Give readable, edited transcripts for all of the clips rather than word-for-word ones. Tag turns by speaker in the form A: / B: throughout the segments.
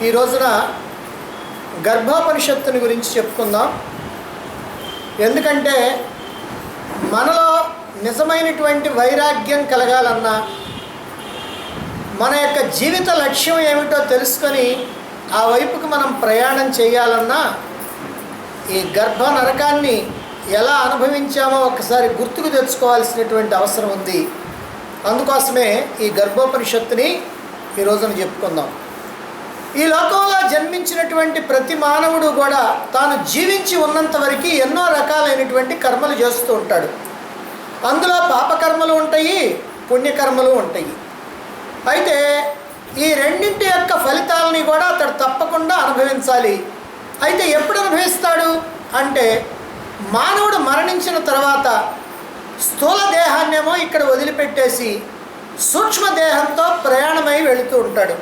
A: ఈ రోజున గర్భోపనిషత్తుని గురించి చెప్పుకుందాం. ఎందుకంటే మనలో నిజమైనటువంటి వైరాగ్యం కలగాలన్నా, మన యొక్క జీవిత లక్ష్యం ఏమిటో తెలుసుకొని ఆ వైపుకు మనం ప్రయాణం చేయాలన్నా ఈ గర్భ నరకాన్ని ఎలా అనుభవించామో ఒకసారి గుర్తుకు తెచ్చుకోవాల్సినటువంటి అవసరం ఉంది. అందుకోసమే ఈ గర్భోపనిషత్తుని ఈ రోజున చెప్పుకుందాం. ఈ లోకంలో జన్మించినటువంటి ప్రతి మానవుడు కూడా తాను జీవించి ఉన్నంత వరకు ఎన్నో రకాలైనటువంటి కర్మలు చేస్తూ ఉంటాడు. అందులో పాపకర్మలు ఉంటాయి, పుణ్యకర్మలు ఉంటాయి. అయితే ఈ రెండింటి యొక్క ఫలితాలని కూడా అతడు తప్పకుండా అనుభవించాలి. అయితే ఎప్పుడు అనుభవిస్తాడు అంటే, మానవుడు మరణించిన తర్వాత స్థూల దేహాన్నేమో ఇక్కడ వదిలిపెట్టేసి సూక్ష్మదేహంతో ప్రయాణమై వెళుతూ ఉంటాడు.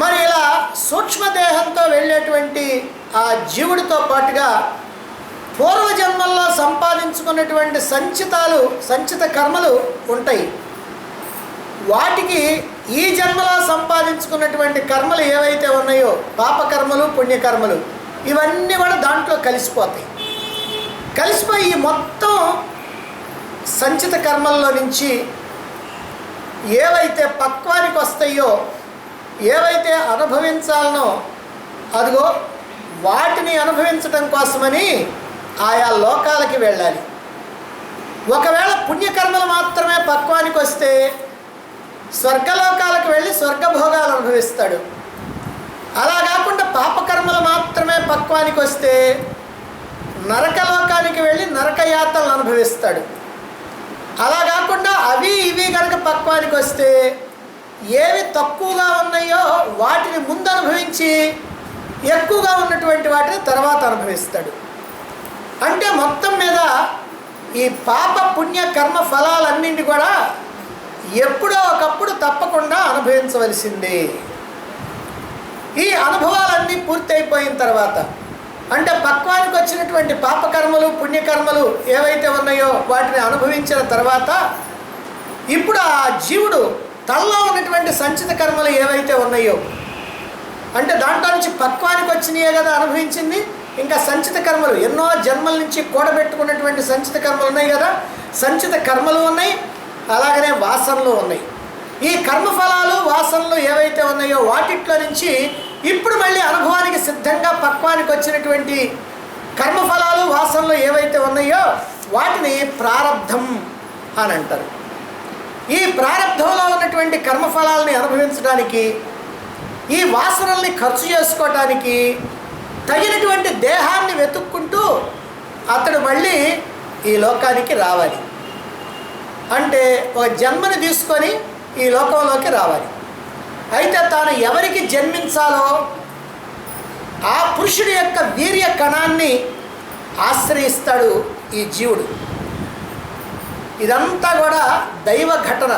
A: మరి ఇలా సూక్ష్మదేహంతో వెళ్ళేటువంటి ఆ జీవుడితో పాటుగా పూర్వజన్మల్లో సంపాదించుకున్నటువంటి సంచిత కర్మలు ఉంటాయి. వాటికి ఈ జన్మలో సంపాదించుకున్నటువంటి కర్మలు ఏవైతే ఉన్నాయో, పాపకర్మలు, పుణ్యకర్మలు, ఇవన్నీ కూడా దాంట్లో కలిసిపోతాయి. కలిసిపోయి ఈ మొత్తం సంచిత కర్మల్లో నుంచి ఏవైతే పక్వానికి వస్తాయో, ఏవైతే అనుభవించాలనో అదిగో వాటిని అనుభవించడం కోసమని ఆయా లోకాలకి వెళ్ళాలి. ఒకవేళ పుణ్యకర్మలు మాత్రమే పక్వానికి వస్తే స్వర్గలోకాలకు వెళ్ళి స్వర్గభోగాలు అనుభవిస్తాడు. అలా కాకుండా పాపకర్మలు మాత్రమే పక్వానికి వస్తే నరకలోకానికి వెళ్ళి నరకయాతనలు అనుభవిస్తాడు. అలా కాకుండా అవి ఇవి కనుక పక్వానికి వస్తే ఏవి తక్కువగా ఉన్నాయో వాటిని ముందు అనుభవించి ఎక్కువగా ఉన్నటువంటి వాటిని తర్వాత అనుభవిస్తాడు. అంటే మొత్తం మీద ఈ పాప పుణ్య కర్మ ఫలాలన్నింటి కూడా ఎప్పుడో ఒకప్పుడు తప్పకుండా అనుభవించవలసిందే. ఈ అనుభవాలన్నీ పూర్తయిపోయిన తర్వాత, అంటే పక్వానికి వచ్చినటువంటి పాపకర్మలు, పుణ్యకర్మలు ఏవైతే ఉన్నాయో వాటిని అనుభవించిన తర్వాత ఇప్పుడు ఆ జీవుడు తనలో ఉన్నటువంటి సంచిత కర్మలు ఏవైతే ఉన్నాయో, అంటే దాంట్లో నుంచి పక్వానికి వచ్చినాయే కదా అనుభవించింది, ఇంకా సంచిత కర్మలు ఎన్నో జన్మల నుంచి కూడబెట్టుకున్నటువంటి సంచిత కర్మలు ఉన్నాయి కదా, సంచిత కర్మలు ఉన్నాయి, అలాగనే వాసనలు ఉన్నాయి. ఈ కర్మఫలాలు, వాసనలు ఏవైతే ఉన్నాయో వాటిట్లో నుంచి ఇప్పుడు మళ్ళీ అనుభవానికి సిద్ధంగా పక్వానికి వచ్చినటువంటి కర్మఫలాలు, వాసనలు ఏవైతే ఉన్నాయో వాటిని ప్రారబ్ధం అని అంటారు. ఈ ప్రారబ్ధంలో ఉన్నటువంటి కర్మఫలాలని అనుభవించడానికి, ఈ వాసనల్ని ఖర్చు చేసుకోవటానికి తగినటువంటి దేహాన్ని వెతుక్కుంటూ అతడు మళ్ళీ ఈ లోకానికి రావాలి. అంటే ఒక జన్మని తీసుకొని ఈ లోకంలోకి రావాలి. అయితే తాను ఎవరికి జన్మించాలో ఆ పురుషుడి యొక్క వీర్య కణాన్ని ఆశ్రయిస్తాడు ఈ జీవుడు. ఇదంతా కూడా దైవ ఘటన.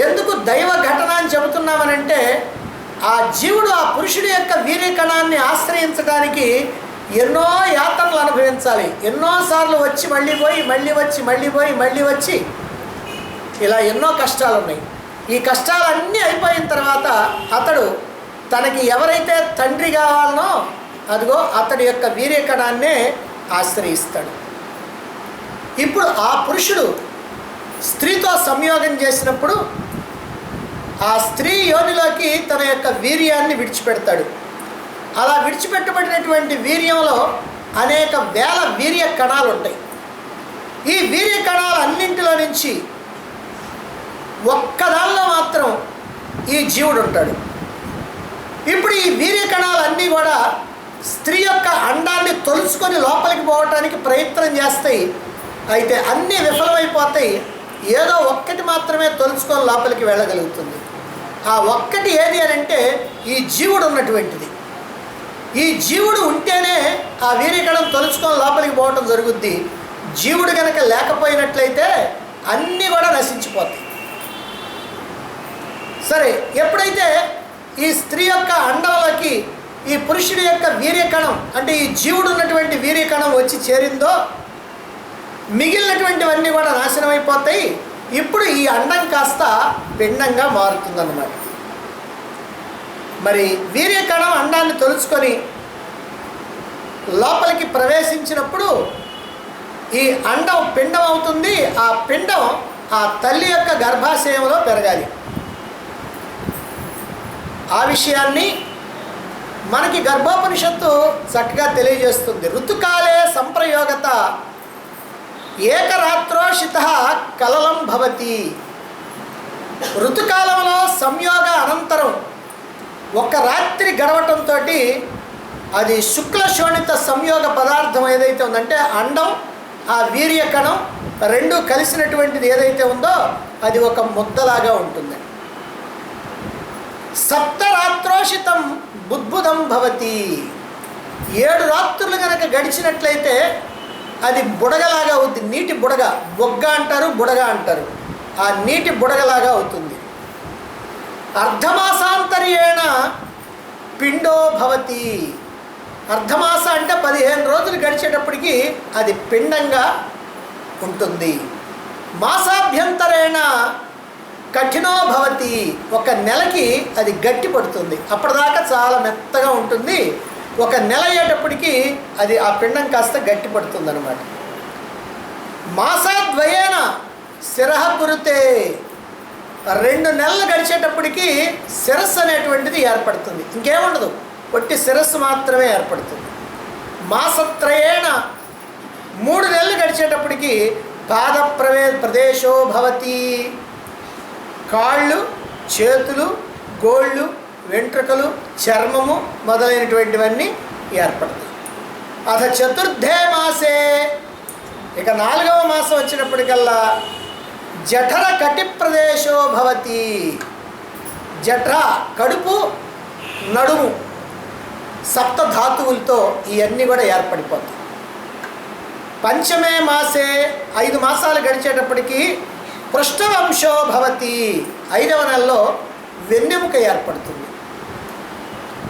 A: ఎందుకు దైవ ఘటన అని చెబుతున్నామనంటే, ఆ జీవుడు ఆ పురుషుడి యొక్క వీర్య కణాన్ని ఆశ్రయించడానికి ఎన్నో యాతనలు అనుభవించాలి. ఎన్నోసార్లు వచ్చి మళ్ళీ పోయి, మళ్ళీ వచ్చి, మళ్ళీ పోయి, మళ్ళీ వచ్చి, ఇలా ఎన్నో కష్టాలు ఉన్నాయి. ఈ కష్టాలన్నీ అయిపోయిన తర్వాత అతడు తనకి ఎవరైతే తండ్రి కావాలనో అదిగో అతడి యొక్క వీర్యకణాన్నే ఆశ్రయిస్తాడు. ఇప్పుడు ఆ పురుషుడు స్త్రీతో సంయోగం చేసినప్పుడు ఆ స్త్రీ యోనిలోకి తన యొక్క వీర్యాన్ని విడిచిపెడతాడు. అలా విడిచిపెట్టబడినటువంటి వీర్యంలో అనేక వేల వీర్య కణాలు ఉంటాయి. ఈ వీర్య కణాలన్నింటిలో నుంచి ఒక్కదానిలో మాత్రం ఈ జీవుడు ఉంటాడు. ఇప్పుడు ఈ వీర్య కణాలన్నీ కూడా స్త్రీ యొక్క అండాన్ని తొలుచుకొని లోపలికి పోవటానికి ప్రయత్నం చేస్తాయి. అయితే అన్నీ విఫలమైపోతాయి. ఏదో ఒక్కటి మాత్రమే తొలుచుకొని లోపలికి వెళ్ళగలుగుతుంది. ఆ ఒక్కటి ఏది అని అంటే ఈ జీవుడు ఉన్నటువంటిది. ఈ జీవుడు ఉంటేనే ఆ వీర్యకణం తొలుచుకొని లోపలికి పోవటం జరుగుద్ది. జీవుడు కనుక లేకపోయినట్లయితే అన్నీ కూడా నశించిపోతాయి. సరే, ఎప్పుడైతే ఈ స్త్రీ యొక్క అండంలోకి ఈ పురుషుడి యొక్క వీర్యకణం, అంటే ఈ జీవుడు ఉన్నటువంటి వీర్యకణం వచ్చి చేరిందో మిగిలినటువంటివన్నీ కూడా నాశనం అయిపోతాయి. ఇప్పుడు ఈ అండం కాస్త పిండంగా మారుతుందన్నమాట. మరి వీర్యకణం అండాన్ని తొలుచుకొని లోపలికి ప్రవేశించినప్పుడు ఈ అండం పిండం అవుతుంది. ఆ పిండం ఆ తల్లి యొక్క గర్భాశయంలో పెరగాలి. ఆ విషయాన్ని మనకి గర్భోపనిషత్తు చక్కగా తెలియజేస్తుంది. ఋతుకాలే సంప్రయోగత ఏకరాత్రోషిత కలలం భవతి. ఋతుకాలంలో సంయోగ అనంతరం ఒక రాత్రి గడవటంతో అది శుక్ల శోణిత సంయోగ పదార్థం ఏదైతే ఉందంటే అండం ఆ వీర్యకణం రెండు కలిసినటువంటిది ఏదైతే ఉందో అది ఒక ముద్దలాగా ఉంటుంది. సప్తరాత్రోషితం బుద్బుదం భవతి. 7 రాత్రులు కనుక గడిచినట్లయితే అది బుడగలాగా అవుతుంది. నీటి బుడగ, బొగ్గ అంటారు, బుడగ అంటారు. ఆ నీటి బుడగలాగా అవుతుంది. అర్ధమాసాంతర్యేణ పిండో భవతి. అర్ధమాస అంటే 15 రోజులు గడిచేటప్పటికి అది పిండంగా ఉంటుంది. మాసాభ్యంతరేణ కఠినో భవతి. ఒక నెలకి అది గట్టి పడుతుంది. అప్పటిదాకా చాలా మెత్తగా ఉంటుంది. ఒక నెల అయ్యేటప్పటికి అది ఆ పిండం కాస్త గట్టి పడుతుంది అన్నమాట. మాసాద్వయేన శిరః కురుతే. 2 నెలలు గడిచేటప్పటికి శిరస్సు అనేటువంటిది ఏర్పడుతుంది. ఇంకేముండదు, ఒట్టి శిరస్సు మాత్రమే ఏర్పడుతుంది. మాసత్రయేణ 3 నెలలు గడిచేటప్పటికి పాద ప్రదేశో భవతి. కాళ్ళు, చేతులు, గోళ్ళు, వెంట్రుకలు, చర్మము మొదలైనటువంటివన్నీ ఏర్పడతాయి. అథ చతుర్థే మాసే, ఇక 4వ మాసం వచ్చినప్పటికల్లా జఠర కటి ప్రదేశో భవతి. జఠర కడుపు, నడుము, సప్త ధాతువులతో ఇవన్నీ కూడా ఏర్పడిపోతాయి. పంచమే మాసే 5 మాసాలు గడిచేటప్పటికి పృష్ఠవంశో భవతి. 5వ నెలలో వెన్నెముక ఏర్పడుతుంది.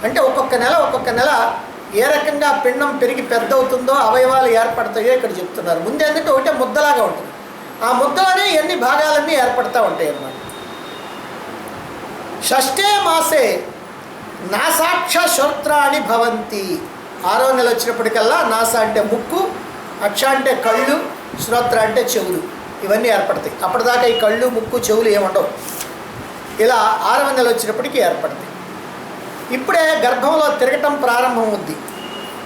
A: అంటే ఒక్కొక్క నెల ఏ రకంగా పిండం పెరిగి పెద్ద అవుతుందో అవయవాలు ఏర్పడతాయో ఇక్కడ చెప్తున్నారు. ముందు ఎందుకంటే ఒకటే ముద్దలాగా ఉంటుంది. ఆ ముద్దలోనే ఎన్ని భాగాలన్నీ ఏర్పడతా ఉంటాయి అన్నమాట. షష్ఠే మాసే నాసాక్ష శ్రోత్రాణి భవంతి. 6వ నెల వచ్చినప్పటికల్లా నాస అంటే ముక్కు, అక్ష అంటే కళ్ళు, శ్రోత్ర అంటే చెవులు, ఇవన్నీ ఏర్పడతాయి. అప్పటిదాకా ఈ కళ్ళు, ముక్కు, చెవులు ఏముండవు. ఇలా 6వ నెల వచ్చినప్పటికీ ఏర్పడతాయి. ఇప్పుడే గర్భంలో తిరగటం ప్రారంభం అవుద్ది.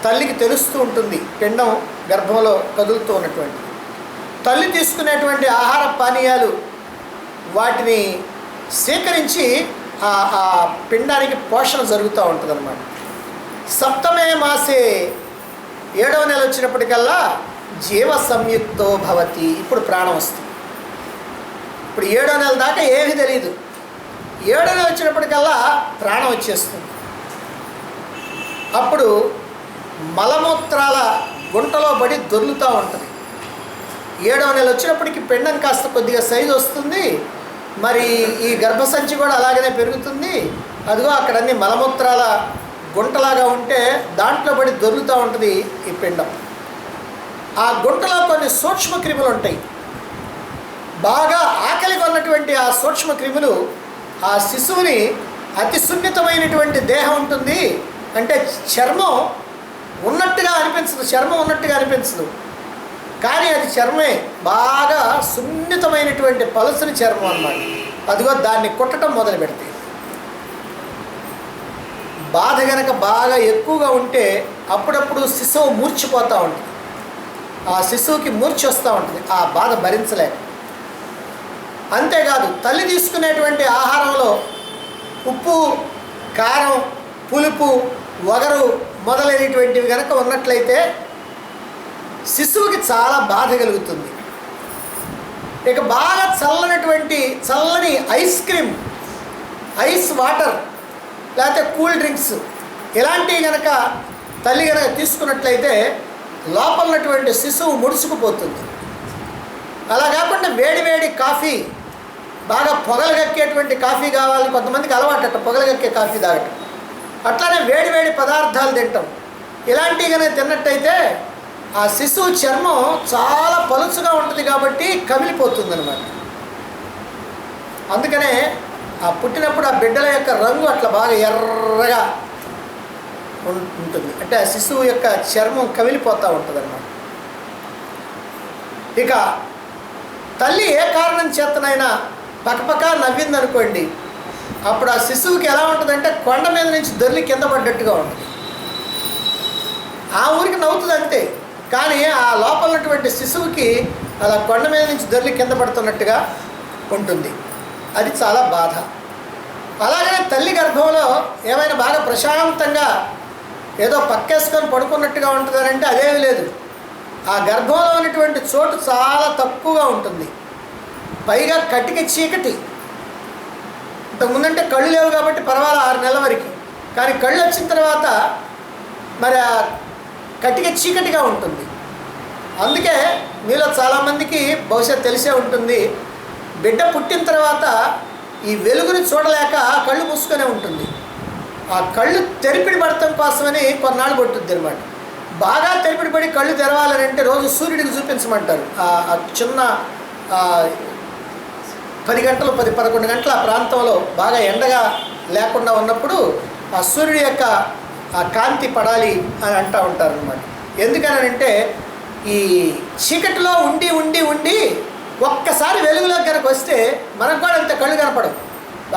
A: తల్లికి తెలుస్తూ ఉంటుంది పిండం గర్భంలో కదులుతూ ఉన్నటువంటి. తల్లి తీసుకునేటువంటి ఆహార పానీయాలు వాటిని సేకరించి ఆ పిండానికి పోషణ జరుగుతూ ఉంటుంది అన్నమాట. సప్తమే మాసే 7వ నెల వచ్చినప్పటికల్లా జీవ సంయుక్తో భవతి. ఇప్పుడు ప్రాణం వస్తుంది. ఇప్పుడు 7వ నెల దాకా ఏమీ తెలియదు. 7వ నెల వచ్చినప్పటికల్లా ప్రాణం వచ్చేస్తుంది. అప్పుడు మలమూత్రాల గుంటలో పడి దొర్లుతూ ఉంటుంది. 7వ నెల వచ్చినప్పటికి పిండం కాస్త కొద్దిగా సైజు వస్తుంది. మరి ఈ గర్భసంచి కూడా అలాగనే పెరుగుతుంది. అదిగో అక్కడన్నీ మలమూత్రాల గుంటలాగా ఉంటే దాంట్లో పడి దొర్లుతూ ఉంటుంది ఈ పిండం. ఆ గుంటలో కొన్ని సూక్ష్మ క్రిములు ఉంటాయి. బాగా ఆకలిగా ఉన్నటువంటి ఆ సూక్ష్మ క్రిములు ఆ శిశువుని, అతి సున్నితమైనటువంటి దేహం ఉంటుంది అంటే చర్మం ఉన్నట్టుగా అనిపించదు, కానీ అది చర్మే, బాగా సున్నితమైనటువంటి పలుసుని చర్మం అన్నమాట. అదిగో దాన్ని కుట్టడం మొదలు పెడతాయి. బాధ గనక బాగా ఎక్కువగా ఉంటే అప్పుడప్పుడు శిశువు మూర్చిపోతూ ఉంటుంది. ఆ శిశువుకి మూర్ఛ వస్తూ ఉంటుంది ఆ బాధ భరించలేక. అంతేకాదు తల్లి తీసుకునేటువంటి ఆహారంలో ఉప్పు, కారం, పులుపు, వగరు మొదలైనటువంటివి కనుక ఉన్నట్లయితే శిశువుకి చాలా బాధ కలుగుతుంది. ఇక బాగా చల్లని ఐస్ క్రీమ్, ఐస్ వాటర్, లేకపోతే కూల్ డ్రింక్స్ ఇలాంటివి కనుక తల్లి కనుక తీసుకున్నట్లయితే లోపల ఉన్నటువంటి శిశువు ముడుచుకుపోతుంది. అలా కాకుండా వేడి కాఫీ, బాగా పొగలు కక్కేటువంటి కాఫీ కావాలి. కొంతమందికి అలవాటట పొగలు కక్కే కాఫీ తాగటం. అట్లానే వేడి పదార్థాలు తింటాం. ఇలాంటివి కనుక తిన్నట్టయితే ఆ శిశువు చర్మం చాలా పలుచుగా ఉంటుంది కాబట్టి కమిలిపోతుంది అన్నమాట. అందుకనే ఆ పుట్టినప్పుడు ఆ బిడ్డల యొక్క రంగు అట్లా బాగా ఎర్రగా ఉంటుంది. అంటే ఆ శిశువు యొక్క చర్మం కమిలిపోతూ ఉంటుంది అన్నమాట. ఇక తల్లి ఏ కారణం చేతనైనా పక్కపక్క నవ్విందనుకోండి, అప్పుడు ఆ శిశువుకి ఎలా ఉంటుందంటే కొండ మీద నుంచి దొర్లి కింద పడ్డట్టుగా ఉంటుంది. ఆ ఊరికి నవ్వుతుంది అంతే, కానీ ఆ లోపల ఉన్నటువంటి శిశువుకి అలా కొండ మీద నుంచి దొర్లి కింద పడుతున్నట్టుగా ఉంటుంది. అది చాలా బాధ. అలాగనే తల్లి గర్భంలో ఏమైనా బాగా ప్రశాంతంగా ఏదో పక్కేసుకొని పడుకున్నట్టుగా ఉంటుందనంటే అదేమీ లేదు. ఆ గర్భంలో ఉన్నటువంటి చోటు చాలా తక్కువగా ఉంటుంది. పైగా కటిక చీకటి. ఇంతకుముందంటే కళ్ళు లేవు కాబట్టి పర్వాలేదు 6 నెలల వరకు, కానీ కళ్ళు వచ్చిన తర్వాత మరి ఆ కటిక చీకటిగా ఉంటుంది. అందుకే మీలో చాలామందికి బహుశా తెలిసే ఉంటుంది, బిడ్డ పుట్టిన తర్వాత ఈ వెలుగుని చూడలేక కళ్ళు మూసుకొనే ఉంటుంది. ఆ కళ్ళు తెరిపిడి పడటం కోసమని కొన్నాళ్ళు పట్టుద్ది అనమాట. బాగా తెరిపిడి పడి కళ్ళు తెరవాలని అంటే రోజు సూర్యుడికి చూపించమంటారు. ఆ చిన్న 10 గంటలు 10-11 గంటల ఆ ప్రాంతంలో బాగా ఎండగా లేకుండా ఉన్నప్పుడు ఆ సూర్యుడి యొక్క ఆ కాంతి పడాలి అని అంటూ ఉంటారు అనమాట. ఎందుకనంటే ఈ చీకటిలో ఉండి ఉండి ఉండి ఒక్కసారి వెలుగులోకి కనుక వస్తే మనకు కూడా అంత కళ్ళు కనపడవు.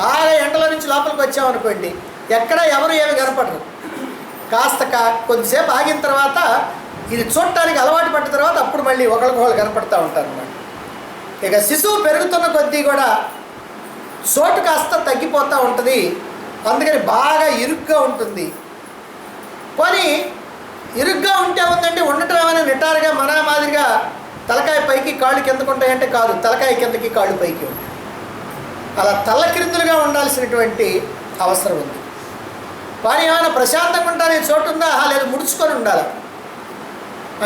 A: బాగా ఎండలో నుంచి లోపలికి వచ్చామనుకోండి, ఎక్కడ ఎవరు ఏమి కనపడరు. కాస్త కొద్దిసేపు ఆగిన తర్వాత ఇది చూడటానికి అలవాటు పడ్డ తర్వాత అప్పుడు మళ్ళీ ఒకరికొకరు కనపడుతూ ఉంటారు అన్నమాట. ఇక శిశువు పెరుగుతున్న కొద్దీ కూడా చోటు కాస్త తగ్గిపోతూ ఉంటుంది. అందుకని బాగా ఇరుగ్గా ఉంటుంది. కానీ ఇరుగ్గా ఉంటే ఉందంటే ఉండటం ఏమైనా నిటారుగా మన మాదిరిగా తలకాయ పైకి కాళ్ళు కిందకు ఉంటాయంటే కాదు, తలకాయ కిందకి కాళ్ళు పైకి ఉంటాయి. అలా తల్లకిరిందులుగా ఉండాల్సినటువంటి అవసరం ఉంది. కానీ ఏమైనా ప్రశాంతంగా ఉంటానే చోటు ఉందా, లేదు ముడుచుకొని ఉండాలి.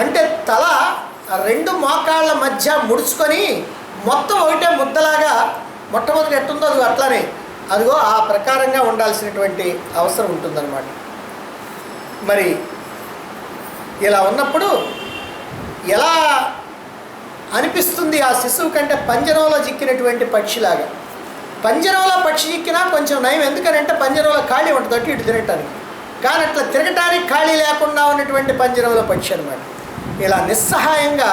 A: అంటే తల 2 మోకాళ్ళ మధ్య ముడుచుకొని మొత్తం ఒకటే ముద్దలాగా మొట్టమొదటి ఎట్టుందో అది అట్లానే అదిగో ఆ ప్రకారంగా ఉండాల్సినటువంటి అవసరం ఉంటుందన్నమాట. మరి ఇలా ఉన్నప్పుడు ఎలా అనిపిస్తుంది ఆ శిశువు కంటే పంజరంలో చిక్కినటువంటి పక్షిలాగా. పంజరంలో పక్షి చిక్కినా కొంచెం నయం, ఎందుకనంటే పంజరంలో ఖాళీ ఉంటుంది అటు ఇటు తిరగటానికి. కానీ అట్లా తిరగటానికి ఖాళీ లేకుండా ఉన్నటువంటి పంజరంలో పక్షి అనమాట. ఇలా నిస్సహాయంగా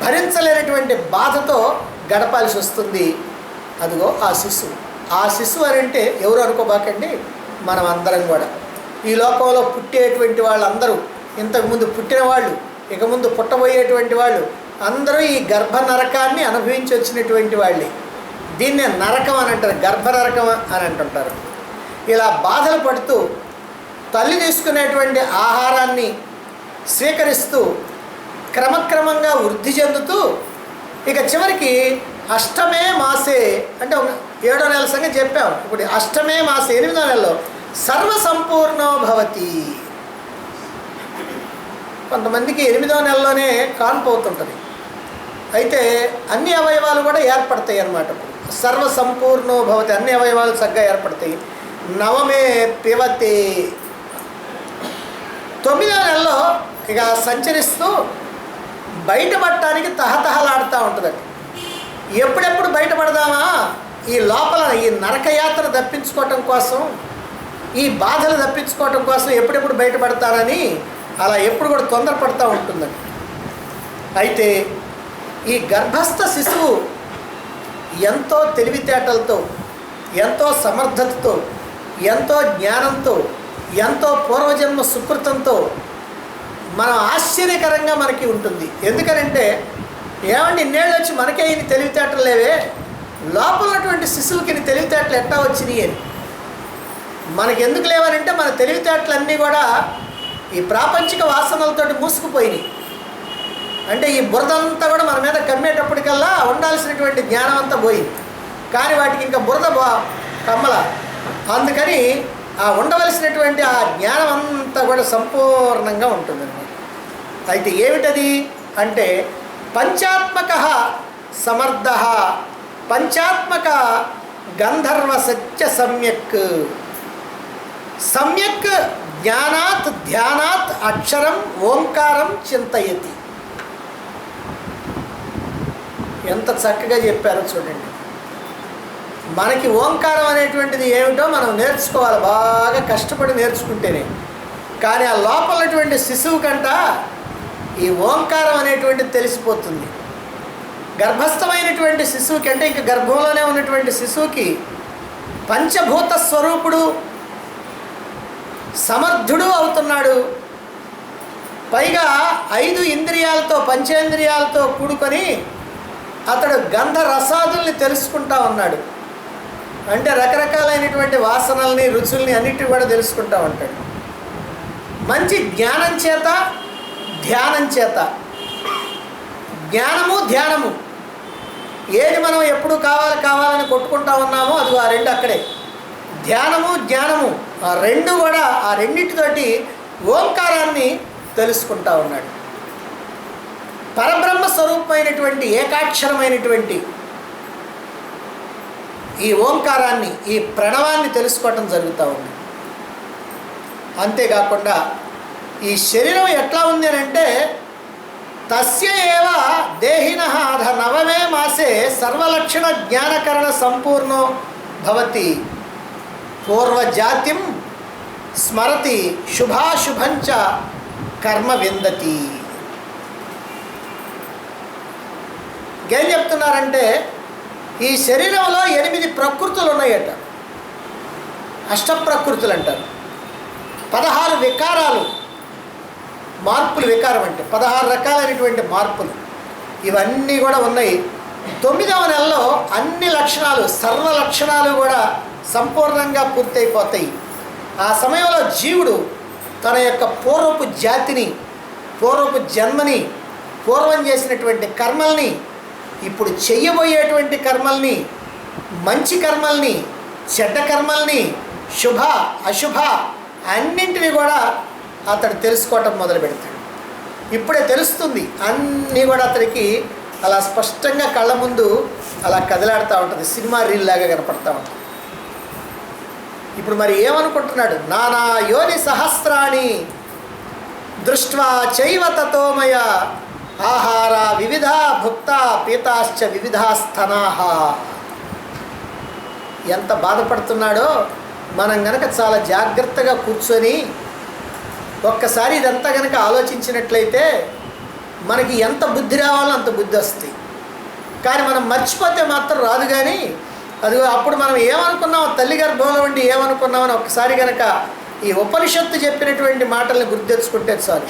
A: భరించలేనటువంటి బాధతో గడపాల్సి వస్తుంది. అదిగో ఆ శిశువు. ఆ శిశువు అని అంటే ఎవరు అనుకోబాకండి, మనం అందరం కూడా. ఈ లోకంలో పుట్టేటువంటి వాళ్ళందరూ, ఇంతకుముందు పుట్టిన వాళ్ళు, ఇక ముందు పుట్టబోయేటువంటి వాళ్ళు అందరూ ఈ గర్భ నరకాన్ని అనుభవించి వచ్చినటువంటి వాళ్ళే. దీన్నే నరకం అని అంటారు, గర్భ నరకం అని అంటుంటారు. ఇలా బాధలు పడుతూ తల్లి తీసుకునేటువంటి ఆహారాన్ని స్వీకరిస్తూ క్రమక్రమంగా వృద్ధి చెందుతూ ఇక చివరికి అష్టమే మాసే అంటే 7వ నెల సంగతి చెప్పాం. ఇప్పుడు అష్టమే మాసే 8వ నెలలో సర్వసంపూర్ణో భవతి. కొంతమందికి 8వ నెలలోనే కాన్పు అవుతుంటుంది. అయితే అన్ని అవయవాలు కూడా ఏర్పడతాయి అన్నమాట. సర్వసంపూర్ణో భవతి, అన్ని అవయవాలు చక్కగా ఏర్పడతాయి. నవమే పివతే, 9వ నెలలో ఇక సంచరిస్తూ బయటపడటానికి తహతహలాడుతూ ఉంటుందండి. ఎప్పుడెప్పుడు బయటపడదామా, ఈ లోపల ఈ నరకయాత్ర తప్పించుకోవటం కోసం, ఈ బాధలు తప్పించుకోవటం కోసం ఎప్పుడెప్పుడు బయటపడతానని అలా ఎప్పుడు కూడా తొందరపడుతూ ఉంటుందండి. అయితే ఈ గర్భస్థ శిశువు ఎంతో తెలివితేటలతో, ఎంతో సమర్థతతో, ఎంతో జ్ఞానంతో, ఎంతో పూర్వజన్మ సుకృతంతో మనం ఆశ్చర్యకరంగా మనకి ఉంటుంది. ఎందుకనంటే ఏమండి ఇన్నేళ్ళు వచ్చి మనకే ఇన్ని తెలివితేటలు లేవే, లోపల ఉన్నటువంటి శిశువుకి ఇన్ని తెలివితేటలు ఎట్టా వచ్చినాయి అని. మనకి ఎందుకు లేవనంటే మన తెలివితేటలన్నీ కూడా ఈ ప్రాపంచిక వాసనలతో మూసుకుపోయినాయి. అంటే ఈ బురదంతా కూడా మన మీద కమ్మేటప్పటికల్లా ఉండాల్సినటువంటి జ్ఞానం అంతా పోయింది. కానీ వాటికి ఇంకా బురద కమ్మల. అందుకని ఆ ఉండవలసినటువంటి ఆ జ్ఞానం అంతా కూడా సంపూర్ణంగా ఉంటుందన్నమాట. అయితే ఏమిటది అంటే పంచాత్మక సమర్థ, పంచాత్మక గంధర్వ సత్య సమ్యక్, సమ్యక్ జ్ఞానాత్ ధ్యానాత్ అక్షరం ఓంకారం చింతయతి. ఎంత చక్కగా చెప్పారో చూడండి. మనకి ఓంకారం అనేటువంటిది ఏమిటో మనం నేర్చుకోవాలి, బాగా కష్టపడి నేర్చుకుంటేనే. కానీ ఆ లోపలటువంటి శిశువు కంట ఈ ఓంకారం అనేటువంటిది తెలిసిపోతుంది. గర్భస్థమైనటువంటి శిశువుకి అంటే ఇంక గర్భంలోనే ఉన్నటువంటి శిశువుకి పంచభూత స్వరూపుడు సమర్థుడు అవుతున్నాడు. పైగా 5 ఇంద్రియాలతో పంచేంద్రియాలతో కూడుకొని అతడు గంధ రసాదుల్ని తెలుసుకుంటా ఉన్నాడు. అంటే రకరకాలైనటువంటి వాసనల్ని రుచుల్ని అన్నిటిని కూడా తెలుసుకుంటా ఉంటాడు. మంచి జ్ఞానం చేత ధ్యానం చేత, జ్ఞానము ధ్యానము ఏది మనం ఎప్పుడు కావాలని కొట్టుకుంటా ఉన్నామో అది ఆ రెండు అక్కడే. ధ్యానము జ్ఞానము ఆ రెండు కూడా ఆ రెండింటితోటి ఓంకారాన్ని తెలుసుకుంటా ఉన్నాడు. పరబ్రహ్మ స్వరూపమైనటువంటి ఏకాక్షరమైనటువంటి ఈ ఓంకారాన్ని, ఈ ప్రణవాన్ని తెలుసుకోవటం జరుగుతూ ఉంది. అంతేకాకుండా ఈ శరీరం ఎట్లా ఉంది అని అంటే తస్య ఏవ దేహినః అధ నవమే మాసే సర్వలక్షణ జ్ఞానకరణ సంపూర్ణో భవతి పూర్వజాతిం స్మరతి శుభాశుభంచ కర్మ విందతి. ఏం చెప్తున్నారంటే ఈ శరీరంలో 8 ప్రకృతులు ఉన్నాయట. అష్టప్రకృతులు అంటారు. 16 వికారాలు, మార్పులు. వికారం అంటే 16 రకాలైనటువంటి మార్పులు. ఇవన్నీ కూడా ఉన్నాయి. 9వ నెలలో అన్ని లక్షణాలు, సర్వ లక్షణాలు కూడా సంపూర్ణంగా పూర్తయిపోతాయి. ఆ సమయంలో జీవుడు తన యొక్క పూర్వపు జాతిని, పూర్వపు జన్మని, పూర్వం చేసినటువంటి కర్మల్ని, ఇప్పుడు చెయ్యబోయేటువంటి కర్మల్ని, మంచి కర్మల్ని, చెడ్డ కర్మల్ని, శుభ అశుభ అన్నింటినీ కూడా అతడు తెలుసుకోవటం మొదలు పెడతాడు. ఇప్పుడే తెలుస్తుంది. అన్నీ కూడా అతడికి అలా స్పష్టంగా కళ్ళ ముందు అలా కదిలాడుతూ ఉంటుంది. సినిమా రీల్ లాగా కనపడతా ఉంటుంది. ఇప్పుడు మరి ఏమనుకుంటున్నాడు? నానా యోని సహస్రాణి దృష్ట్వా చైవ తతోమయ ఆహార వివిధ భుక్త పీతాశ్చ వివిధాస్తనాహ. ఎంత బాధపడుతున్నాడో మనం గనక చాలా జాగ్రత్తగా కూర్చొని ఒక్కసారి ఇదంతా కనుక ఆలోచించినట్లయితే మనకి ఎంత బుద్ధి రావాలో అంత బుద్ధి వస్తుంది. కానీ మనం మర్చిపోతే మాత్రం రాదు. కానీ అది అప్పుడు మనం ఏమనుకున్నామో, తల్లి గర్భంలో ఉండి ఏమనుకున్నామని ఒక్కసారి కనుక ఈ ఉపనిషత్తు చెప్పినటువంటి మాటల్ని గుర్తు తెచ్చుకుంటే చాలు.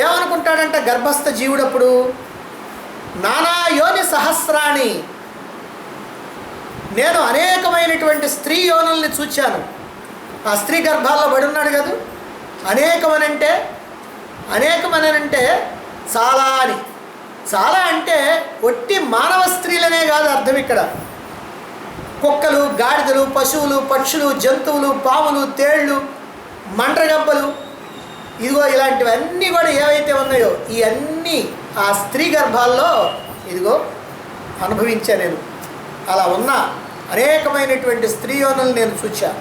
A: ఏమనుకుంటాడంట గర్భస్థ జీవుడప్పుడు? నానా యోని సహస్రాణి, నేను అనేకమైనటువంటి స్త్రీ యోనుల్ని చూచాను. ఆ స్త్రీ గర్భాల్లో పడి ఉన్నాడు కదా. అనేకమనంటే చాలా అని. చాలా అంటే ఒట్టి మానవ స్త్రీలనే కాదు అర్థం ఇక్కడ. కుక్కలు, గాడిదలు, పశువులు, పక్షులు, జంతువులు, పాములు, తేళ్ళు, మండ్రగబ్బలు, ఇదిగో ఇలాంటివన్నీ కూడా ఏవైతే ఉన్నాయో ఈ అన్నీ ఆ స్త్రీ గర్భాల్లో ఇదిగో అనుభవించా నేను. అలా ఉన్న అనేకమైనటువంటి స్త్రీ యోనులు నేను చూచాను.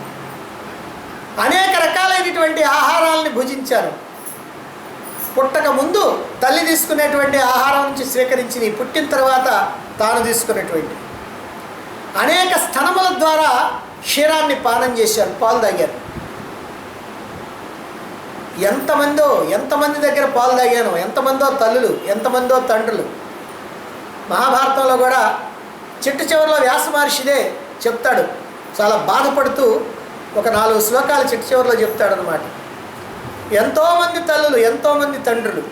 A: అనేక రకాలైనటువంటి ఆహారాలని భుజించాను. పుట్టక ముందు తల్లి తీసుకునేటువంటి ఆహారం నుంచి స్వీకరించి పుట్టిన తర్వాత తాను తీసుకునేటువంటి అనేక స్తనముల ద్వారా క్షీరాన్ని పానం చేశాను, పాలు తాగాను. ఎంతమంది దగ్గర పాలు తాగాను, ఎంతమందో తల్లులు, ఎంతమందో తండ్రులు. మహాభారతంలో కూడా చిట్ట చివరిలో వ్యాస మహర్షిదే చెప్తాడు. చాలా బాధపడుతూ ఒక 4 శ్లోకాలు చిట్ట చివరిలో చెప్తాడనమాట. ఎంతోమంది తల్లులు, ఎంతోమంది తండ్రులు,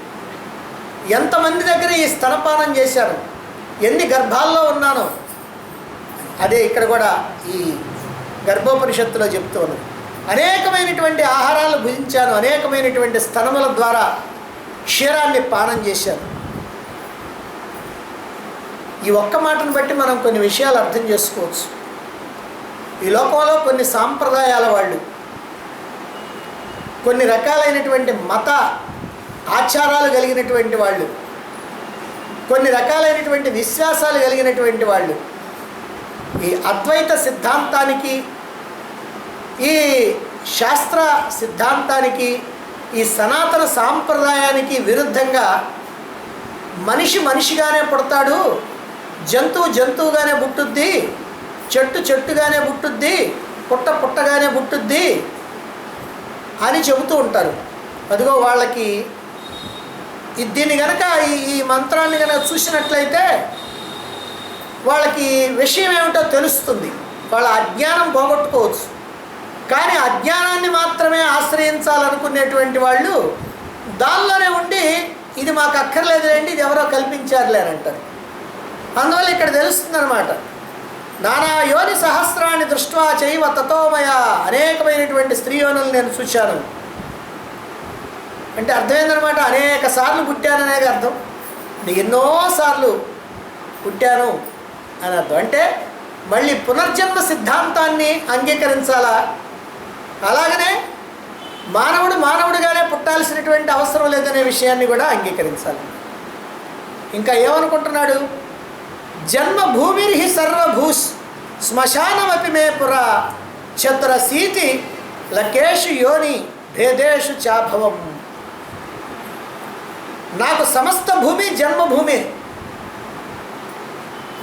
A: ఎంతమంది దగ్గర ఈ స్తనపానం చేశాను, ఎన్ని గర్భాల్లో ఉన్నానో అదే ఇక్కడ కూడా ఈ గర్భోపనిషత్తులో చెప్తూ ఉన్నది. అనేకమైనటువంటి ఆహారాలు భుజించాను, అనేకమైనటువంటి స్తనముల ద్వారా క్షీరాన్ని పానం చేశాను. ఈ ఒక్క మాటను బట్టి మనం కొన్ని విషయాలు అర్థం చేసుకోవచ్చు. ఈ లోకంలో కొన్ని సాంప్రదాయాల వాళ్ళు, కొన్ని రకాలైనటువంటి మత ఆచారాలు కలిగినటువంటి వాళ్ళు, కొన్ని రకాలైనటువంటి విశ్వాసాలు కలిగినటువంటి వాళ్ళు ఈ అద్వైత సిద్ధాంతానికి, ఈ శాస్త్ర సిద్ధాంతానికి, ఈ సనాతన సాంప్రదాయానికి విరుద్ధంగా మనిషి మనిషిగానే పుడతాడు, జంతువు జంతువుగానే పుట్టుద్ది, చెట్టు చెట్టుగానే పుట్టుద్ది, పుట్ట పుట్టగానే పుట్టుద్ది అని చెబుతూ ఉంటారు. అదిగో వాళ్ళకి దీన్ని కనుక ఈ మంత్రాన్ని కనుక చూసినట్లయితే వాళ్ళకి విషయం ఏమిటో తెలుస్తుంది. వాళ్ళ అజ్ఞానం పోగొట్టుకోవచ్చు. కానీ అజ్ఞానాన్ని మాత్రమే ఆశ్రయించాలనుకునేటువంటి వాళ్ళు దానిలోనే ఉండి ఇది మాకు అక్కర్లేదులేండి, ఇది ఎవరో కల్పించారులే అని అంటారు. అందువల్ల ఇక్కడ తెలుస్తుందన్నమాట. నానా యోని సహస్రాన్ని దృష్ట్వా చైవ తతోమయ, అనేకమైనటువంటి స్త్రీ యోనులు నేను చూశాను అంటే అర్థం ఏందనమాట, అనేక సార్లు పుట్టాననేది అర్థం. ఎన్నోసార్లు పుట్టాను అని అర్థం. అంటే మళ్ళీ పునర్జన్మ సిద్ధాంతాన్ని అంగీకరించాలా, అలాగనే మానవుడుగానే పుట్టాల్సినటువంటి అవసరం లేదనే విషయాన్ని కూడా అంగీకరించాలి. ఇంకా ఏమనుకుంటున్నాడు, జన్మభూమిర్హి సర్వభూస్ శ్మశానమపి మే పురా చతురశీతి లకేషు యోని భేదేషు చాభవం. నాకు సమస్త భూమి జన్మభూమి.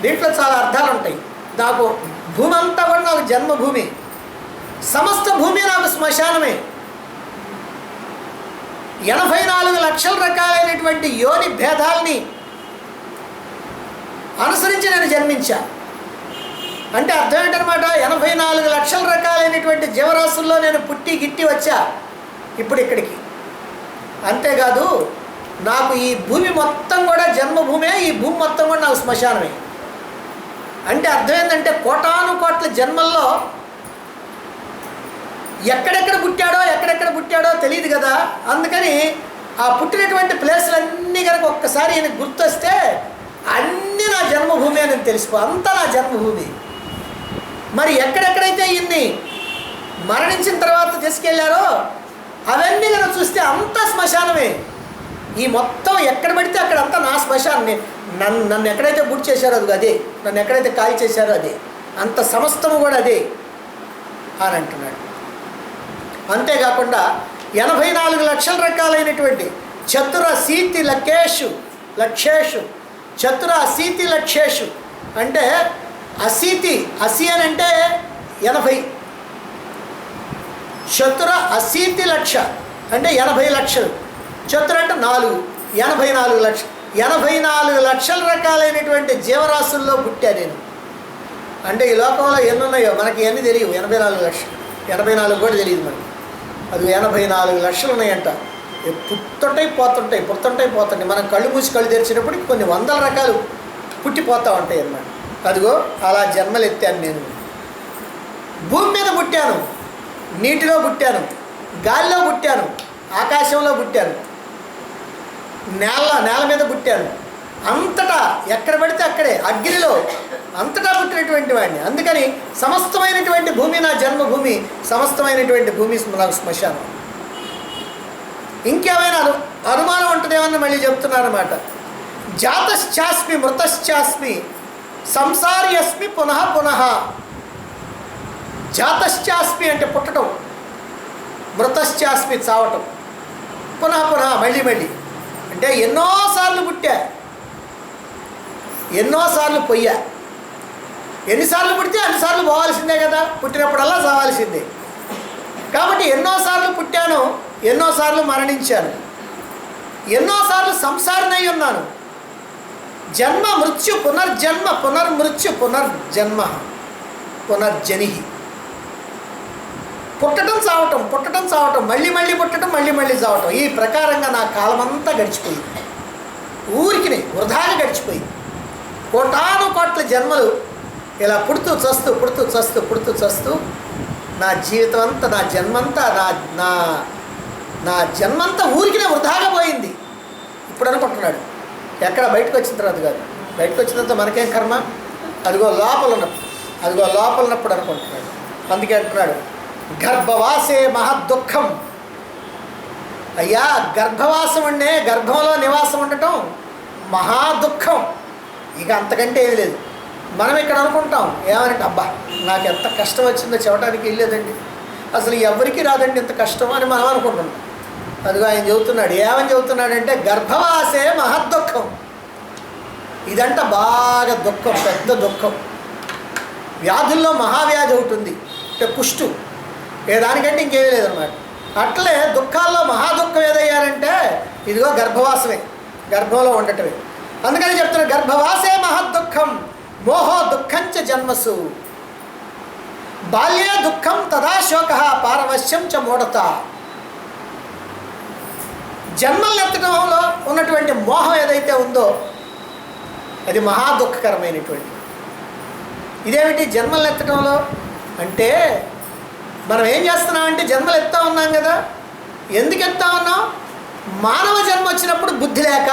A: దీంట్లో చాలా అర్థాలు ఉంటాయి. నాకు భూమి అంతా కూడా నాకు జన్మభూమి, సమస్త భూమి నాకు శ్మశానమే. 84 లక్షల రకాలైనటువంటి యోని భేదాల్ని అనుసరించి నేను జన్మించా అంటే అర్థం ఏంటనమాట, 84 లక్షల రకాలైనటువంటి జీవరాశుల్లో నేను పుట్టి గిట్టి వచ్చా ఇప్పుడు ఇక్కడికి. అంతేకాదు నాకు ఈ భూమి మొత్తం కూడా జన్మభూమే, ఈ భూమి మొత్తం కూడా నాకు శ్మశానమే. అంటే అర్థం ఏంటంటే కోటాను కోట్ల జన్మల్లో ఎక్కడెక్కడ పుట్టాడో తెలియదు కదా. అందుకని ఆ పుట్టినటువంటి ప్లేసులన్నీ కనుక ఒక్కసారి ఈయనకు గుర్తొస్తే అన్నీ నా జన్మభూమి అని తెలిసిపో, అంతా నా జన్మభూమి. మరి ఎక్కడెక్కడైతే ఈయన్ని మరణించిన తర్వాత తీసుకెళ్లారో అవన్నీ కనుక చూస్తే అంతా శ్మశానమే. ఈ మొత్తం ఎక్కడ పడితే అక్కడ అంతా నా శ్మశానం. నన్ను ఎక్కడైతే గుర్తు చేశారో అది అదే, నన్ను ఎక్కడైతే కాల్ చేశారో అదే, అంత సమస్తము కూడా అదే అని అంటున్నాడు. అంతేకాకుండా 84 లక్షల రకాలైనటువంటి చతురశీతి లక్షేషు చతురశీతి లక్షేషు అంటే అసి అని అంటే 80, చతుర అశీతి లక్ష అంటే 80 లక్షలు, చతుర అంటే 4, 84 లక్షలు. 84 లక్షల రకాలైనటువంటి జీవరాశుల్లో పుట్టా నేను. అంటే ఈ లోకంలో ఎన్ని ఉన్నాయో మనకి ఎన్ని తెలియవు. 84 లక్షలు, 84 కూడా తెలియదు మనకి. అది 84 లక్షలు ఉన్నాయంట. పుట్టుంటాయి పోతుంటాయి. మనం కళ్ళు మూసి కళ్ళు తెరిచినప్పుడు కొన్ని 100 రకాలు పుట్టిపోతూ ఉంటాయి అన్నమాట. అదిగో అలా జన్మలు ఎత్తాను నేను. భూమి మీద పుట్టాను, నీటిలో పుట్టాను, గాలిలో పుట్టాను, ఆకాశంలో పుట్టాను, నేల మీద పుట్టాను. అంతటా ఎక్కడ పడితే అక్కడే, అగ్నిలో అంతటా పుట్టినటువంటి వాడిని. అందుకని సమస్తమైనటువంటి భూమి నా జన్మభూమి, సమస్తమైనటువంటి భూమి నాకు శ్మశానం. ఇంకేమైనా అనుమానం ఉంటుందేమని మళ్ళీ చెప్తున్నారన్నమాట. జాతశ్చాస్మి మృతశ్చాస్మి సంసారియస్మి పునః. జాతశ్చాస్మి అంటే పుట్టడం, మృతశ్చాస్మి చావటం, పునః మళ్ళీ అంటే ఎన్నోసార్లు పుట్టా, ఎన్నోసార్లు పొయ్యా. ఎన్నిసార్లు పుడితే అన్నిసార్లు పోవాల్సిందే కదా, పుట్టినప్పుడల్లా చావాల్సిందే. కాబట్టి ఎన్నోసార్లు పుట్టాను, ఎన్నోసార్లు మరణించాను, ఎన్నోసార్లు సంసారినై ఉన్నాను. జన్మ మృత్యు పునర్జన్మ పునర్మృత్యు పునర్జన్మ పునర్జని. పుట్టడం చావటం, మళ్ళీ పుట్టడం, మళ్ళీ చావటం. ఈ ప్రకారంగా నా కాలమంతా గడిచిపోయింది, ఊరికి వృధాగా గడిచిపోయింది. కోటాను కోట్ల జన్మలు ఇలా పుడుతూ చస్తూ నా జీవితం అంతా, నా జన్మంతా, నా జన్మంతా ఊరికినే వృధాగా పోయింది. ఇప్పుడు అనుకుంటున్నాడు, ఎక్కడ బయటకు వచ్చిన తర్వాత కాదు. బయటకు వచ్చిన తర్వాత మనకేం కర్మ, అదిగో లోపల ఉన్నప్పుడు అనుకుంటున్నాడు. అందుకే అంటున్నాడు గర్భవాసే మహద్దుఃఖం. అయ్యా గర్భవాసం అంటే గర్భంలో నివాసం ఉండటం మహాదుఃఖం, ఇక అంతకంటే ఏమీ లేదు. మనం ఇక్కడ అనుకుంటాం ఏమనంటే, అబ్బా నాకు ఎంత కష్టం వచ్చిందో చెప్పడానికి వెళ్ళలేదండి, అసలు ఎవరికి రాదండి ఇంత కష్టం అని మనం అనుకుంటున్నాం. అదిగో ఆయన చెబుతున్నాడు, ఏమని చెబుతున్నాడంటే గర్భవాసే మహద్దుఃఖం. ఇదంట బాగా దుఃఖం, పెద్ద దుఃఖం. వ్యాధుల్లో మహావ్యాధి ఒకటి ఉంది, అంటే కుష్టు. దానికంటే ఇంకేమీ లేదన్నమాట. అట్లే దుఃఖాల్లో మహాదుఃఖం ఏదయ్యారంటే ఇదిగో గర్భవాసమే, గర్భంలో ఉండటమే. అందుకని చెప్తున్నా, గర్భవాసే మహద్దుఃఖం మోహో దుఃఖంచ జన్మసు బాల్యే దుఃఖం తదా శోక పారవశ్యం చ మూఢత. జన్మలు ఎత్తడంలో ఉన్నటువంటి మోహం ఏదైతే ఉందో అది మహా దుఃఖకరమైనటువంటి. ఇదేమిటి జన్మలు ఎత్తడంలో అంటే, మనం ఏం చేస్తున్నామంటే జన్మలు ఎత్తా ఉన్నాం కదా. ఎందుకు ఎత్తా ఉన్నాం? మానవ జన్మ వచ్చినప్పుడు బుద్ధి లేక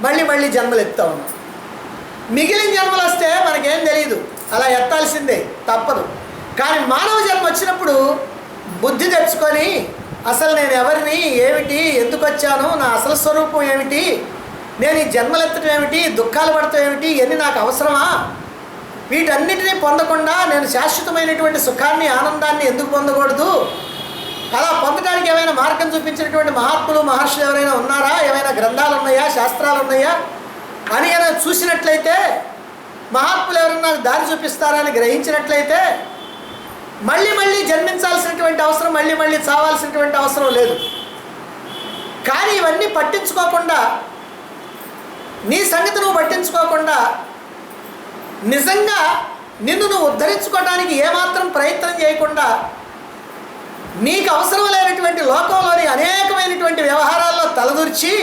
A: మళ్ళీ మళ్ళీ జన్మలు ఎత్తా ఉన్నాం. మిగిలిన జన్మలు వస్తే మనకేం తెలియదు, అలా ఎత్తాల్సిందే, తప్పదు. కానీ మానవ జన్మ వచ్చినప్పుడు బుద్ధి తెచ్చుకొని అసలు నేను ఎవరిని, ఏమిటి, ఎందుకు వచ్చాను, నా అసలు స్వరూపం ఏమిటి, నేను ఈ జన్మలు ఎత్తడం ఏమిటి, దుఃఖాలు పడతాం ఏమిటి, ఇవన్నీ నాకు అవసరమా, వీటన్నిటినీ పొందకుండా నేను శాశ్వతమైనటువంటి సుఖాన్ని, ఆనందాన్ని ఎందుకు పొందకూడదు, అలా పొందడానికి ఏమైనా మార్గం చూపించినటువంటి మహాత్ములు, మహర్షులు ఎవరైనా ఉన్నారా, ఏమైనా గ్రంథాలు ఉన్నాయా, శాస్త్రాలు ఉన్నాయా అని ఏమైనా చూసినట్లయితే, మహాత్ములు ఎవరైనా దారి చూపిస్తారా అని గ్రహించినట్లయితే మళ్ళీ మళ్ళీ జన్మించాల్సినటువంటి అవసరం, మళ్ళీ మళ్ళీ చావాల్సినటువంటి అవసరం లేదు. కానీ ఇవన్నీ పట్టించుకోకుండా, నీ సంగతి నువ్వు పట్టించుకోకుండా, నిజంగా నిన్ను నువ్వు ఉద్ధరించుకోవడానికి ఏమాత్రం ప్రయత్నం చేయకుండా, నీకు అవసరం లేనటువంటి లోకంలోని అనేకమైనటువంటి వ్యవహారాల్లో తలదూర్చి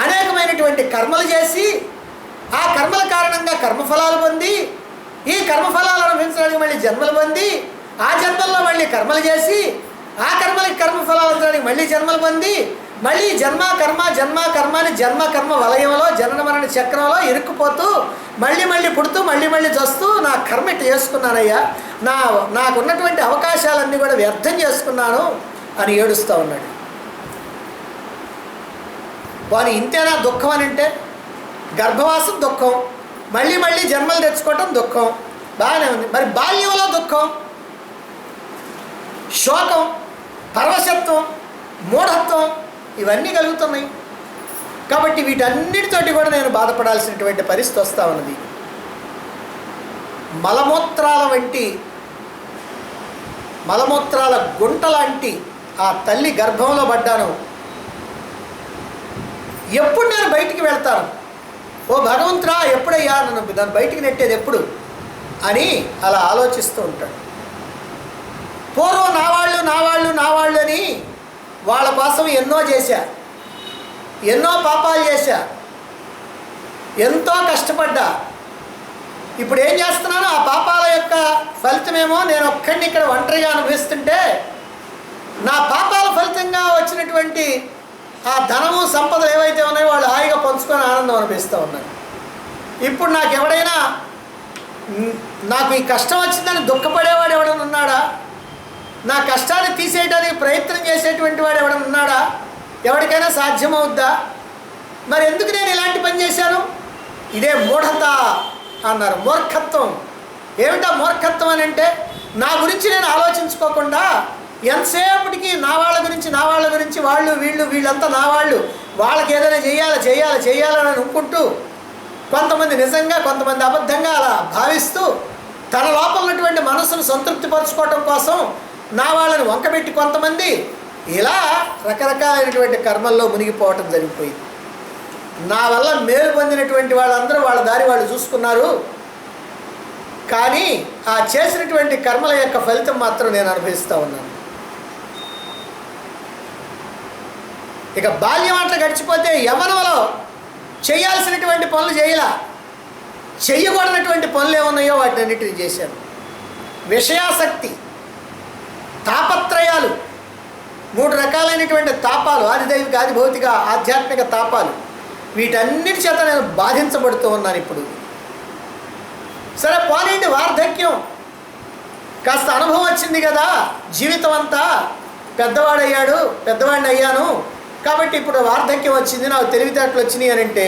A: అనేకమైనటువంటి కర్మలు చేసి ఆ కర్మల కారణంగా కర్మఫలాలు పొంది, ఈ కర్మఫలాలు అనుభవించడానికి మళ్ళీ జన్మలు పొంది, ఆ జన్మల్లో మళ్ళీ కర్మలు చేసి ఆ కర్మలకి కర్మఫలాలు పొందడానికి మళ్ళీ జన్మలు పొంది, మళ్ళీ జన్మ కర్మ అని జన్మ కర్మ వలయంలో, జనన మరణ చక్రంలో ఇరుక్కుపోతూ మళ్ళీ మళ్ళీ పుడుతూ మళ్ళీ మళ్ళీ చూస్తూ నా కర్మ ఇట్లా చేసుకున్నానయ్యా, నాకున్నటువంటి అవకాశాలన్నీ కూడా వ్యర్థం చేసుకున్నాను అని ఏడుస్తూ ఉన్నాడు. వాని ఇంతేనా దుఃఖం అని అంటే? గర్భవాసం దుఃఖం, మళ్ళీ మళ్ళీ జన్మలు తెచ్చుకోవటం దుఃఖం, బాగానే ఉంది. మరి బాల్యంలో దుఃఖం, శోకం, పరవశత్వం, మూఢత్వం ఇవన్నీ కలుగుతున్నాయి. కాబట్టి వీటన్నిటితోటి కూడా నేను బాధపడాల్సినటువంటి పరిస్థితి వస్తూ ఉన్నది. మలమూత్రాల గుంట లాంటి ఆ తల్లి గర్భంలో పడ్డాను. ఎప్పుడు నేను బయటికి వెళ్తాను, ఓ భగవంతుడా ఎప్పుడయ్యా నన్ను బయటికి నెట్టేది ఎప్పుడు అని అలా ఆలోచిస్తూ ఉంటాడు. పూర్వం నావాళ్ళు అని వాళ్ళ కోసం ఎన్నో చేశా, ఎన్నో పాపాలు చేశా, ఎంతో కష్టపడ్డా. ఇప్పుడు ఏం చేస్తున్నాను? ఆ పాపాల యొక్క ఫలితమేమో నేను ఒక్కడిని ఇక్కడ ఒంటరిగా అనుభవిస్తుంటే, నా పాపాల ఫలితంగా వచ్చినటువంటి ఆ ధనము, సంపదలు ఏవైతే ఉన్నాయో వాళ్ళు హాయిగా పంచుకొని ఆనందం అనిపిస్తూ ఉన్నారు. ఇప్పుడు నాకు ఎవడైనా, నాకు ఈ కష్టం వచ్చిందని దుఃఖపడేవాడు ఎవడన్నా ఉన్నాడా? నా కష్టాన్ని తీసేయడానికి ప్రయత్నం చేసేటువంటి వాడు ఎవడన్నా ఉన్నాడా? ఎవరికైనా సాధ్యమవుద్దా? మరి ఎందుకు నేను ఇలాంటి పని చేశాను? ఇదే మూఢత అన్నారు, మూర్ఖత్వం. ఏమిటా మూర్ఖత్వం అని అంటే, నా గురించి నేను ఆలోచించుకోకుండా ఎంతసేపటికి నా వాళ్ళ గురించి వీళ్ళంతా నా వాళ్ళు, వాళ్ళకి ఏదైనా చేయాలని అనుకుంటూ, కొంతమంది నిజంగా కొంతమంది అబద్ధంగా అలా భావిస్తూ తన లోపల ఉన్నటువంటి మనసును సంతృప్తిపరచుకోవటం కోసం నా వాళ్ళని వంకబెట్టి కొంతమంది ఇలా రకరకాలైనటువంటి కర్మల్లో మునిగిపోవటం జరిగిపోయింది. నా వల్ల మేలు పొందినటువంటి వాళ్ళందరూ వాళ్ళ దారి వాళ్ళు చూసుకున్నారు, కానీ ఆ చేసినటువంటి కర్మల యొక్క ఫలితం మాత్రం నేను అనుభవిస్తూ ఉన్నాను. ఇక బాల్యం అట్లా గడిచిపోతే యవ్వనంలో చేయాల్సినటువంటి పనులు చెయ్యకూడనటువంటి పనులు ఏమున్నాయో వాటిని అన్నిటిని చేశాను. విషయాసక్తి, తాపత్రయాలు, 3 రకాలైనటువంటి తాపాలు, ఆదిదైవిక, ఆదిభౌతిక, ఆధ్యాత్మిక తాపాలు, వీటన్నిటి చేత నేను బాధించబడుతూ ఉన్నాను ఇప్పుడు. సరే పోనీండి, వార్ధక్యం కాస్త అనుభవం వచ్చింది కదా, జీవితం అంతా పెద్దవాడిని అయ్యాను కాబట్టి ఇప్పుడు వార్ధక్యం వచ్చింది, నాకు తెలివితేటలు వచ్చినాయి అని అంటే,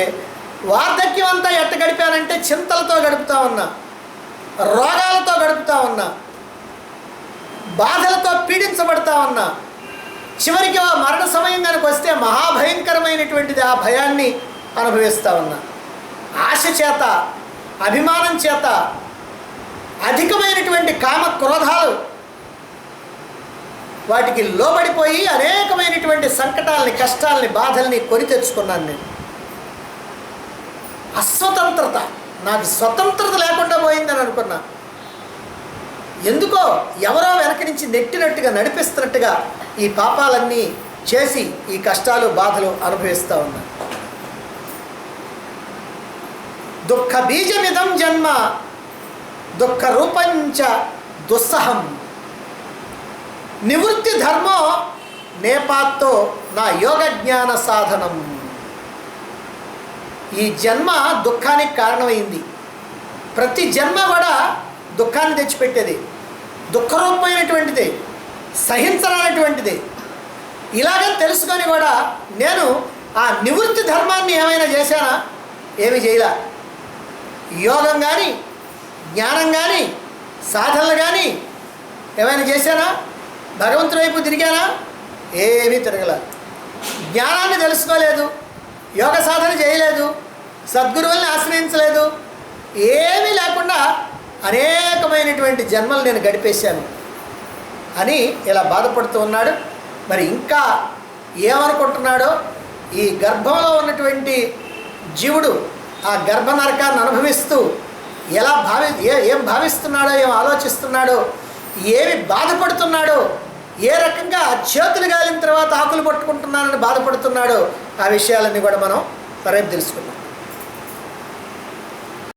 A: వార్ధక్యం అంతా ఎట్ట గడిపానంటే చింతలతో గడుపుతా ఉన్నా, రోగాలతో గడుపుతా ఉన్నా, బాధలతో పీడించబడతా ఉన్నా. చివరికి ఆ మరణ సమయం కనుక వస్తే మహాభయంకరమైనటువంటిది, ఆ భయాన్ని అనుభవిస్తూ ఉన్నా. ఆశ చేత, అభిమానం చేత అధికమైనటువంటి కామ క్రోధాలు వాటికి లోబడిపోయి అనేకమైనటువంటి సంకటాలని, కష్టాలని, బాధల్ని కొని తెచ్చుకున్నాను నేను. అస్వతంత్రత, నాకు స్వతంత్రత లేకుండా పోయిందని అనుకున్నా. ఎందుకో ఎవరో వెనక నుంచి నెట్టినట్టుగా, నడిపిస్తున్నట్టుగా ఈ పాపాలన్నీ చేసి ఈ కష్టాలు, బాధలు అనుభవిస్తూ ఉన్నా. దుఃఖ బీజమిదం జన్మ దుఃఖ రూపంచ దుస్సహం నివృత్తి ధర్మో నేపాత్తో నా యోగ జ్ఞాన సాధనం. ఈ జన్మ దుఃఖానికి కారణమైంది. ప్రతి జన్మ కూడా దుఃఖాన్ని తెచ్చిపెట్టేది, దుఃఖరూపమైనటువంటిది, సహించరానటువంటిది. ఇలాగని తెలుసుకొని కూడా నేను ఆ నివృత్తి ధర్మాన్ని ఏమైనా చేశానా? ఏమి చేయలే. యోగం కానీ, జ్ఞానం కానీ, సాధనలు కానీ ఏమైనా చేశానా? భగవంతుడి వైపు తిరిగానా? ఏమీ తిరగల. జ్ఞానాన్ని తెలుసుకోలేదు, యోగ సాధన చేయలేదు, సద్గురువుల్ని ఆశ్రయించలేదు. ఏమీ లేకుండా అనేకమైనటువంటి జన్మలు నేను గడిపేశాను అని ఇలా బాధపడుతూ ఉన్నాడు. మరి ఇంకా ఏమనుకుంటున్నాడో, ఈ గర్భంలో ఉన్నటువంటి జీవుడు ఆ గర్భ నరకాన్ని అనుభవిస్తూ ఎలా ఏం భావిస్తున్నాడో, ఏం ఆలోచిస్తున్నాడో, ఏమి బాధపడుతున్నాడో, ఏ రకంగా చేతులు గాలిన తర్వాత ఆకులు పట్టుకుంటున్నానని బాధపడుతున్నాడో, ఆ విషయాలన్నీ కూడా మనం రేపు తెలుసుకుందాం.